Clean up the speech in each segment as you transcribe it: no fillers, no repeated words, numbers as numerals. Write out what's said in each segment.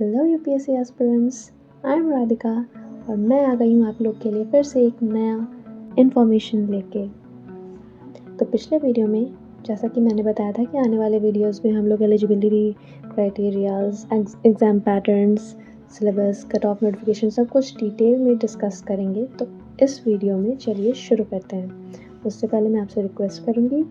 Hello UPSC aspirants, I am Radhika और मैं आ गई हूँ आप लोग के लिए फिर से एक नया इन्फॉर्मेशन लेके। तो पिछले वीडियो में जैसा कि मैंने बताया था कि आने वाले वीडियोस में हम लोग eligibility criterias, exam patterns, syllabus, cut off notification सब कुछ डिटेल में डिस्कस करेंगे। तो इस वीडियो में चलिए शुरू करते हैं। उससे पहले मैं आपसे रिक्वेस्ट करूँगी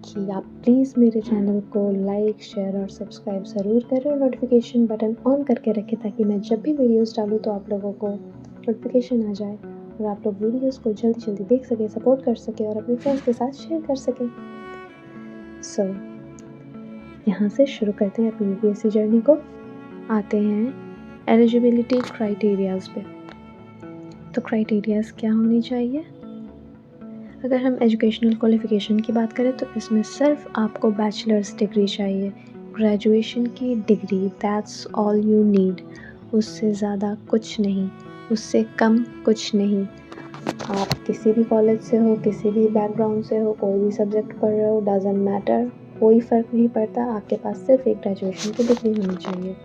कि आप प्लीज़ मेरे चैनल को लाइक, शेयर और सब्सक्राइब ज़रूर करें और नोटिफिकेशन बटन ऑन करके रखें ताकि मैं जब भी वीडियोस डालूँ तो आप लोगों को नोटिफिकेशन आ जाए और आप लोग वीडियोस को जल्दी जल्दी देख सकें, सपोर्ट कर सकें और अपने फ्रेंड्स के साथ शेयर कर सकें। सो यहाँ से शुरू करते हैं अपनी यूपीएससी जर्नी को। आते हैं एलिजिबिलिटी क्राइटेरियाज पे। तो क्राइटेरियाज क्या होनी चाहिए? अगर हम एजुकेशनल क्वालिफ़िकेशन की बात करें तो इसमें सिर्फ आपको बैचलर्स डिग्री चाहिए, ग्रेजुएशन की degree, that's all you need. उससे ज़्यादा कुछ नहीं, उससे कम कुछ नहीं। आप किसी भी कॉलेज से हो, किसी भी बैकग्राउंड से हो, कोई भी सब्जेक्ट पढ़ रहे हो, डजंट मैटर, कोई फ़र्क नहीं पड़ता। आपके पास सिर्फ एक ग्रेजुएशन की डिग्री होनी चाहिए।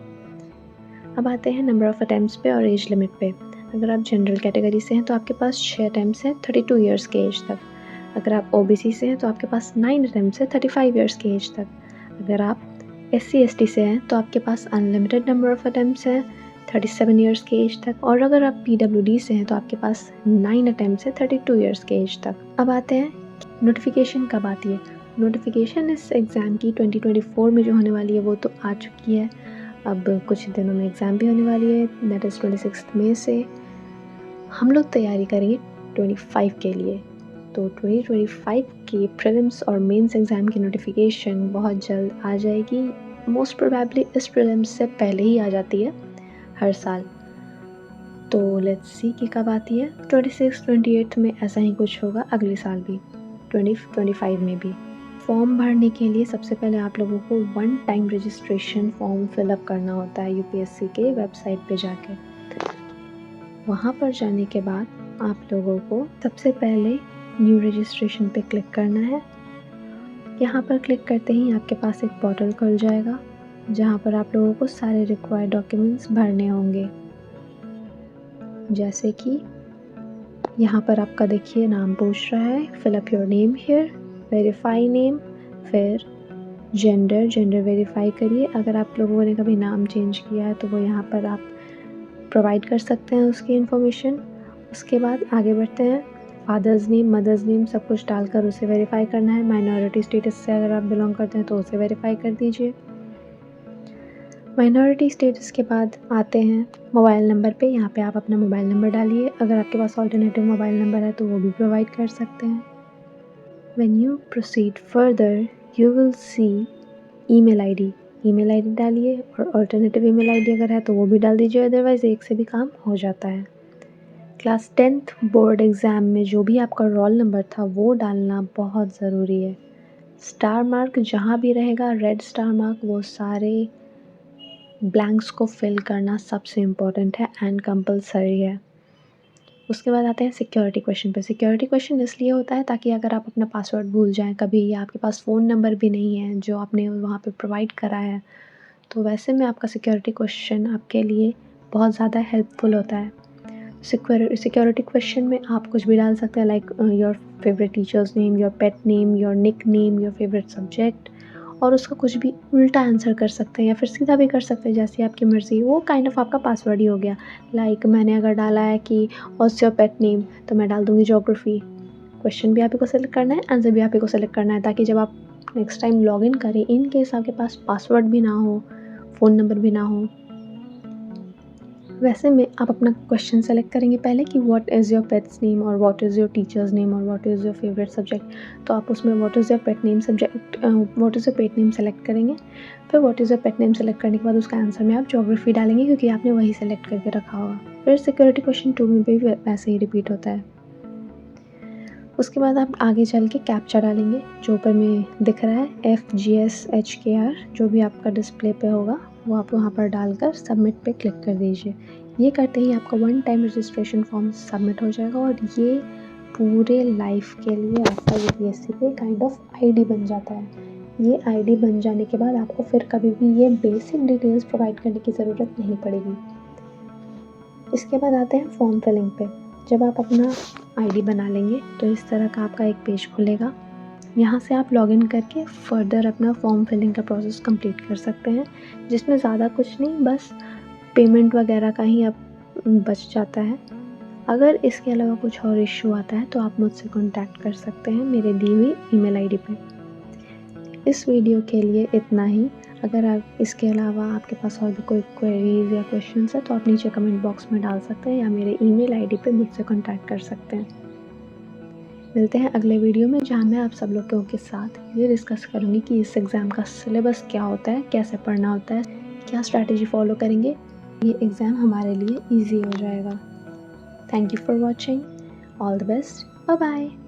अब आते हैं नंबर ऑफ़ अटैम्प्ट्स पे और एज लिमिट पे। अगर आप जनरल कैटेगरी से हैं तो आपके पास 6 अटैम्प्ट्स हैं 32 ईयर्स के एज तक। अगर आप ओबीसी से हैं तो आपके पास 9 अटैम्प्ट्स हैं 35 ईयर्स के एज तक। अगर आप SC/ST से हैं तो आपके पास अनलिमिटेड नंबर ऑफ़ अटैम्प्ट्स हैं 37 ईयर्स के एज तक। और अगर आप PWD से हैं तो आपके पास 9 अटैम्प्ट्स हैं 32 ईयर्स के एज तक। अब आते हैं नोटिफिकेशन कब आती है। नोटिफिकेशन इस एग्ज़ाम की 2024 में जो होने वाली है वो तो आ चुकी है। अब कुछ दिनों में एग्ज़ाम भी होने वाली है, दैट इज़ 26 मई से। हम लोग तैयारी करेंगे 25 के लिए। तो 2025 के प्रीलिम्स और मेंस एग्ज़ाम की नोटिफिकेशन बहुत जल्द आ जाएगी। मोस्ट प्रोबेबली इस प्रीलिम्स से पहले ही आ जाती है हर साल। तो लेट्स सी कि कब आती है। 26-28 में ऐसा ही कुछ होगा, अगले साल भी 2025 में भी। फॉर्म भरने के लिए सबसे पहले आप लोगों को 1 टाइम रजिस्ट्रेशन फॉर्म फिलअप करना होता है यूपीएससी के वेबसाइट पे जाके। वहाँ पर जाने के बाद आप लोगों को सबसे पहले न्यू रजिस्ट्रेशन पे क्लिक करना है। यहाँ पर क्लिक करते ही आपके पास एक पोर्टल खुल जाएगा जहाँ पर आप लोगों को सारे रिक्वायर्ड डॉक्यूमेंट्स भरने होंगे। जैसे कि यहाँ पर आपका देखिए नाम पूछ रहा है, fill up your name here, verify name, फिर जेंडर वेरीफाई करिए। अगर आप लोगों ने कभी नाम चेंज किया है तो वो यहाँ पर आप प्रोवाइड कर सकते हैं उसकी इन्फॉर्मेशन। उसके बाद आगे बढ़ते हैं, फादर्स नेम, मदर्स नेम सब कुछ डालकर उसे वेरीफाई करना है। माइनॉरिटी स्टेटस से अगर आप बिलोंग करते हैं तो उसे वेरीफाई कर दीजिए। माइनॉरिटी स्टेटस के बाद आते हैं मोबाइल नंबर पे। यहाँ पे आप अपना मोबाइल नंबर डालिए। अगर आपके पास ऑल्टरनेटिव मोबाइल नंबर है तो वो भी प्रोवाइड कर सकते हैं। When you proceed further you will see email ID डालिए और ऑल्टरनेटिव ईमेल आईडी अगर है तो वो भी डाल दीजिए, अदरवाइज़ एक से भी काम हो जाता है। क्लास 10th बोर्ड एग्ज़ाम में जो भी आपका रोल नंबर था वो डालना बहुत ज़रूरी है। स्टार मार्क जहाँ भी रहेगा, रेड स्टार मार्क, वो सारे ब्लैंक्स को फिल करना सबसे इम्पोर्टेंट है एंड कंपलसरी है। उसके बाद आते हैं सिक्योरिटी क्वेश्चन पे। सिक्योरिटी क्वेश्चन इसलिए होता है ताकि अगर आप अपना पासवर्ड भूल जाएं कभी या आपके पास फ़ोन नंबर भी नहीं है जो आपने वहाँ पे प्रोवाइड करा है, तो वैसे में आपका सिक्योरिटी क्वेश्चन आपके लिए बहुत ज़्यादा हेल्पफुल होता है। सिक्योरिटी क्वेश्चन में आप कुछ भी डाल सकते हैं, like your favourite teacher's name, your pet name, your nick name, your favourite subject, और उसका कुछ भी उल्टा आंसर कर सकते हैं या फिर सीधा भी कर सकते हैं, जैसी आपकी मर्ज़ी। वो काइंड ऑफ आपका पासवर्ड ही हो गया। लाइक मैंने अगर डाला है कि व्हाट्स योर पेट नेम तो मैं डाल दूँगी ज्योग्राफी। क्वेश्चन भी आप ही को सेलेक्ट करना है, आंसर भी आप ही को सेलेक्ट करना है, ताकि जब आप नेक्स्ट टाइम लॉगिन करें, इन केस आपके पास पासवर्ड भी ना हो, फ़ोन नंबर भी ना हो, वैसे में आप अपना क्वेश्चन सेलेक्ट करेंगे पहले कि what is your pet's name और what is your teacher's name और what is your favourite subject. तो आप उसमें what is your pet name select करेंगे। फिर what is your pet name select करने के बाद उसका आंसर में आप ज्योग्राफी डालेंगे क्योंकि आपने वही सेलेक्ट करके रखा होगा। फिर सिक्योरिटी क्वेश्चन 2 में भी वैसे ही रिपीट होता है। उसके बाद आप आगे चल के कैप्चा डालेंगे जो ऊपर में दिख रहा है FGSHKR, जो भी आपका डिस्प्ले पे होगा वो आप वहाँ पर डालकर सबमिट पे क्लिक कर दीजिए। ये करते ही आपका 1 टाइम रजिस्ट्रेशन फॉर्म सबमिट हो जाएगा और ये पूरे लाइफ के लिए आपका यूपीएससी पे काइंड ऑफ आईडी बन जाता है। ये आईडी बन जाने के बाद आपको फिर कभी भी ये बेसिक डिटेल्स प्रोवाइड करने की ज़रूरत नहीं पड़ेगी। इसके बाद आते हैं फॉर्म फिलिंग पे। जब आप अपना आईडी बना लेंगे तो इस तरह का आपका एक पेज खुलेगा। यहाँ से आप लॉगिन करके फर्दर अपना फॉर्म फिलिंग का प्रोसेस कंप्लीट कर सकते हैं, जिसमें ज़्यादा कुछ नहीं, बस पेमेंट वगैरह का ही अब बच जाता है। अगर इसके अलावा कुछ और इश्यू आता है तो आप मुझसे कॉन्टैक्ट कर सकते हैं मेरे दी हुई ईमेल आईडी पे। इस वीडियो के लिए इतना ही। अगर आप इसके अलावा आपके पास और भी कोई क्वेरीज या क्वेश्चंस है तो आप नीचे कमेंट बॉक्स में डाल सकते हैं या मेरे ईमेल आईडी पे मुझसे कॉन्टैक्ट कर सकते हैं। मिलते हैं अगले वीडियो में, जहाँ मैं आप सब लोगों के साथ ये डिस्कस करूँगी कि इस एग्ज़ाम का सिलेबस क्या होता है, कैसे पढ़ना होता है, क्या स्ट्रैटेजी फॉलो करेंगे, ये एग्ज़ाम हमारे लिए ईजी हो जाएगा। Thank you for watching. All the best. Bye bye.